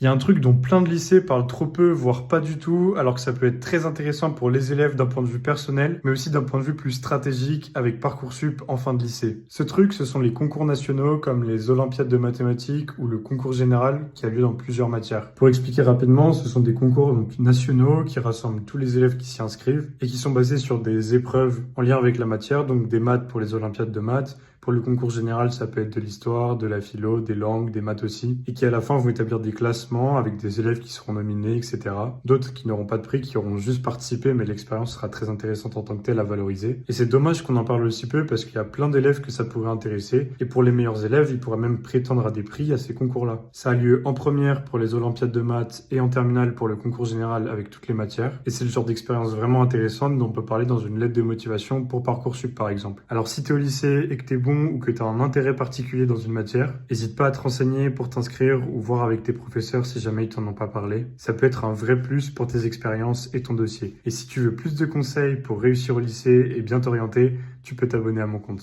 Il y a un truc dont plein de lycées parlent trop peu, voire pas du tout, alors que ça peut être très intéressant pour les élèves d'un point de vue personnel, mais aussi d'un point de vue plus stratégique avec Parcoursup en fin de lycée. Ce truc, ce sont les concours nationaux comme les Olympiades de mathématiques ou le concours général qui a lieu dans plusieurs matières. Pour expliquer rapidement, ce sont des concours donc, nationaux qui rassemblent tous les élèves qui s'y inscrivent et qui sont basés sur des épreuves en lien avec la matière, donc des maths pour les Olympiades de maths. Pour le concours général, ça peut être de l'histoire, de la philo, des langues, des maths aussi, et qui à la fin vont établir des classements avec des élèves qui seront nominés, etc. D'autres qui n'auront pas de prix, qui auront juste participé, mais l'expérience sera très intéressante en tant que telle à valoriser. Et c'est dommage qu'on en parle aussi peu parce qu'il y a plein d'élèves que ça pourrait intéresser, et pour les meilleurs élèves, ils pourraient même prétendre à des prix à ces concours-là. Ça a lieu en première pour les Olympiades de maths et en terminale pour le concours général avec toutes les matières, et c'est le genre d'expérience vraiment intéressante dont on peut parler dans une lettre de motivation pour Parcoursup par exemple. Alors si t'es au lycée et que t'es bon ou que tu as un intérêt particulier dans une matière, n'hésite pas à te renseigner pour t'inscrire ou voir avec tes professeurs si jamais ils t'en ont pas parlé. Ça peut être un vrai plus pour tes expériences et ton dossier. Et si tu veux plus de conseils pour réussir au lycée et bien t'orienter, tu peux t'abonner à mon compte.